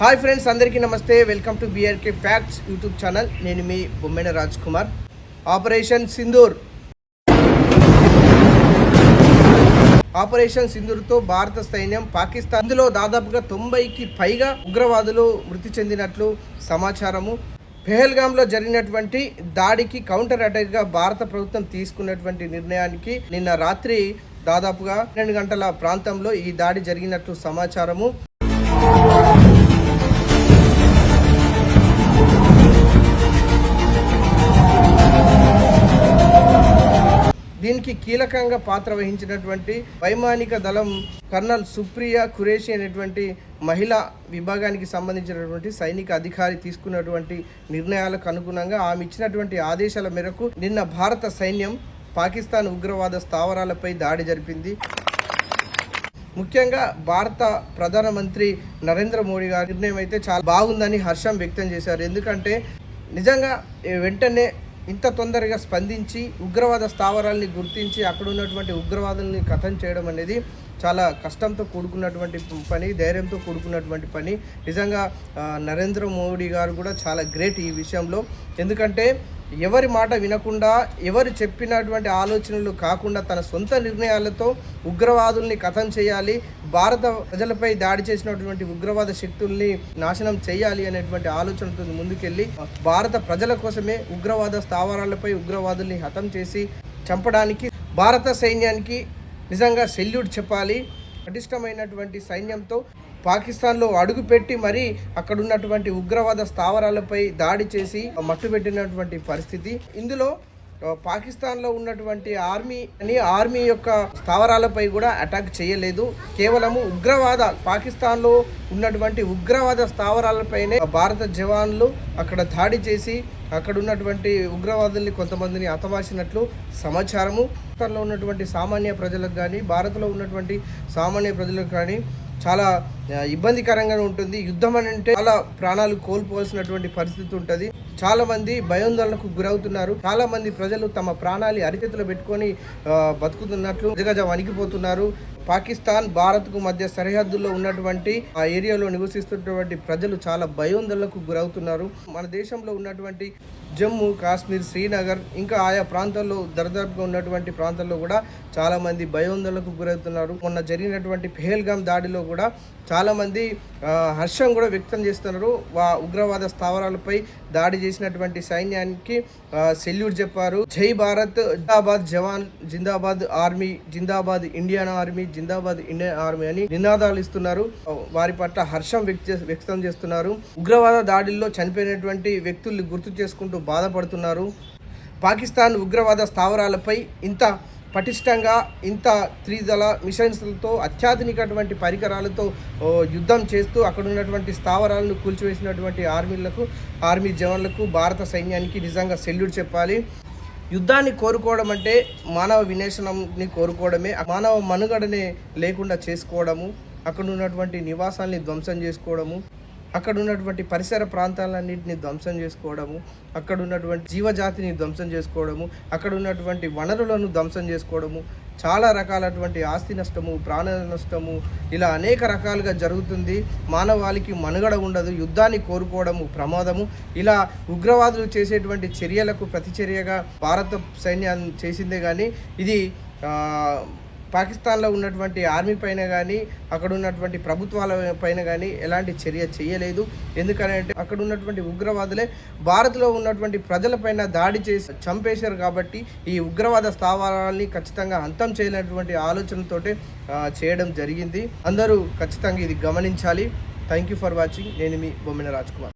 Hi friends, అందరికీ నమస్తే. Welcome to BRK facts YouTube channel. నేను మీ బొమ్మెన రాజ్ కుమార్. ఆపరేషన్ సింధూర్తో భారత సైన్యం పాకిస్తాన్ ఇందులో దాదాపుగా 90కి పైగా ఉగ్రవాదులు మృతి చెందినట్లు సమాచారము. పెహల్గాంలో జరిగినటువంటి దాడికి కౌంటర్ అటాక్గా భారత ప్రభుత్వం తీసుకున్నటువంటి నిర్ణయానికి నిన్న రాత్రి దాదాపుగా 2 గంటల ప్రాంతంలో ఈ దాడి జరిగినట్లు సమాచారము. దీనికి కీలకంగా పాత్ర వహించినటువంటి వైమానిక దళం కర్నల్ సుప్రియా ఖురేషి అనేటువంటి మహిళా విభాగానికి సంబంధించినటువంటి సైనిక అధికారి తీసుకున్నటువంటి నిర్ణయాలకు అనుగుణంగా ఆమె ఇచ్చినటువంటి ఆదేశాల మేరకు నిన్న భారత సైన్యం పాకిస్తాన్ ఉగ్రవాద స్థావరాలపై దాడి జరిపింది. ముఖ్యంగా భారత ప్రధానమంత్రి నరేంద్ర మోడీ గారి నిర్ణయం అయితే చాలా బాగుందని హర్షం వ్యక్తం చేశారు. ఎందుకంటే నిజంగా వెంటనే ఇంత తొందరగా స్పందించి ఉగ్రవాద స్థావరాలని గుర్తించి అక్కడ ఉన్నటువంటి ఉగ్రవాదుల్ని కథం చేయడం అనేది చాలా కష్టంతో కూడుకున్నటువంటి పని, ధైర్యంతో కూడుకున్నటువంటి పని. నిజంగా నరేంద్ర మోడీ గారు కూడా చాలా గ్రేట్ ఈ విషయంలో. ఎందుకంటే ఎవరి మాట వినకుండా, ఎవరు చెప్పినటువంటి ఆలోచనలు కాకుండా తన సొంత నిర్ణయాలతో ఉగ్రవాదుల్ని కథం చేయాలి, భారత ప్రజలపై దాడి చేసినటువంటి ఉగ్రవాద శక్తుల్ని నాశనం చేయాలి అనేటువంటి ఆలోచనతో ముందుకెళ్ళి భారత ప్రజల కోసమే ఉగ్రవాద స్థావరాలపై ఉగ్రవాదుల్ని హతం చేసి చంపడానికి భారత సైన్యానికి నిజంగా సెల్యూట్ చెప్పాలి. పటిష్టమైనటువంటి సైన్యంతో పాకిస్తాన్లో అడుగుపెట్టి మరీ అక్కడ ఉన్నటువంటి ఉగ్రవాద స్థావరాలపై దాడి చేసి మట్టుబెట్టినటువంటి పరిస్థితి. ఇందులో పాకిస్తాన్లో ఉన్నటువంటి ఆర్మీ యొక్క స్థావరాలపై కూడా అటాక్ చేయలేదు. కేవలము పాకిస్తాన్లో ఉన్నటువంటి ఉగ్రవాద స్థావరాలపైనే భారత జవాన్లు అక్కడ దాడి చేసి అక్కడ ఉన్నటువంటి ఉగ్రవాదుల్ని కొంతమందిని హతమార్చినట్లు సమాచారము. పాకిస్తాన్లో ఉన్నటువంటి సామాన్య ప్రజలకు కానీ, భారత్లో ఉన్నటువంటి సామాన్య ప్రజలకు కానీ చాలా ఇబ్బందికరంగా ఉంటుంది. యుద్ధం అంటే చాలా ప్రాణాలు కోల్పోవాల్సినటువంటి పరిస్థితి ఉంటుంది. చాలా మంది భయాందోళనకు గురవుతున్నారు. చాలా మంది ప్రజలు తమ ప్రాణాలు అరిచేతిలో పెట్టుకొని బతుకుతున్నట్లు గజగజ వణికిపోతున్నారు. పాకిస్తాన్ భారత్కు మధ్య సరిహద్దుల్లో ఉన్నటువంటి ఆ ఏరియాలో నివసిస్తున్నటువంటి ప్రజలు చాలా భయాందోళనకు గురవుతున్నారు. మన దేశంలో ఉన్నటువంటి జమ్మూ కాశ్మీర్, శ్రీనగర్ ఇంకా ఆయా ప్రాంతాల్లో దరిదాపుగా ఉన్నటువంటి ప్రాంతాల్లో కూడా చాలామంది భయాందోళనకు గురవుతున్నారు. మొన్న జరిగినటువంటి పెహల్గాం దాడిలో కూడా చాలామంది హర్షం కూడా వ్యక్తం చేస్తున్నారు. ఉగ్రవాద స్థావరాలపై దాడి చేసినటువంటి సైన్యానికి సెల్యూట్ చెప్పారు. జై భారత్, జిందాబాద్ జవాన్, జిందాబాద్ ఆర్మీ, జిందాబాద్ ఇండియన్ ఆర్మీ, జిందాబాద్ ఇండియన్ ఆర్మీ అని నినాదాలు ఇస్తున్నారు. వారి పట్ల హర్షం వ్యక్తం చేస్తున్నారు. ఉగ్రవాద దాడుల్లో చనిపోయినటువంటి వ్యక్తుల్ని గుర్తు చేసుకుంటూ బాధపడుతున్నారు. పాకిస్తాన్ ఉగ్రవాద స్థావరాలపై ఇంత పటిష్టంగా, ఇంత 3 దళ మిషన్స్లతో, అత్యాధునికటువంటి పరికరాలతో యుద్ధం చేస్తూ అక్కడ ఉన్నటువంటి స్థావరాలను కూల్చివేసినటువంటి ఆర్మీ జవాన్లకు, భారత సైన్యానికి నిజంగా సెల్యూట్ చెప్పాలి. యుద్ధాన్ని కోరుకోవడం అంటే మానవ వినాశనాన్ని కోరుకోవడమే. మానవ మనుగడనే లేకుండా చేసుకోవడము, అక్కడ ఉన్నటువంటి నివాసాలని ధ్వంసం చేసుకోవడము, అక్కడ ఉన్నటువంటి పరిసర ప్రాంతాలన్నింటినీ ధ్వంసం చేసుకోవడము, అక్కడ ఉన్నటువంటి జీవజాతిని ధ్వంసం చేసుకోవడము, అక్కడ ఉన్నటువంటి వనరులను ధ్వంసం చేసుకోవడము, చాలా రకాలటువంటి ఆస్తి నష్టము, ప్రాణ నష్టము, ఇలా అనేక రకాలుగా జరుగుతుంది. మానవాళికి మనుగడ ఉండదు. యుద్ధాన్ని కోరుకోవడము ప్రమాదము. ఇలా ఉగ్రవాదులు చేసేటువంటి చర్యలకు ప్రతిచర్యగా భారత సైన్యం చేసిందే కానీ ఇది పాకిస్తాన్లో ఉన్నటువంటి ఆర్మీ పైన కానీ, అక్కడ ఉన్నటువంటి ప్రభుత్వాల పైన కానీ ఎలాంటి చర్య చేయలేదు. ఎందుకంటే అక్కడ ఉన్నటువంటి ఉగ్రవాదులే భారత్లో ఉన్నటువంటి ప్రజలపైన దాడి చేసి చంపేశారు. కాబట్టి ఈ ఉగ్రవాద స్థావరాలని ఖచ్చితంగా అంతం చేయనటువంటి ఆలోచనతోటే చేయడం జరిగింది. అందరూ ఖచ్చితంగా ఇది గమనించాలి. Thank you for watching. నేను మీ బొమ్మెన రాజ్ కుమార్.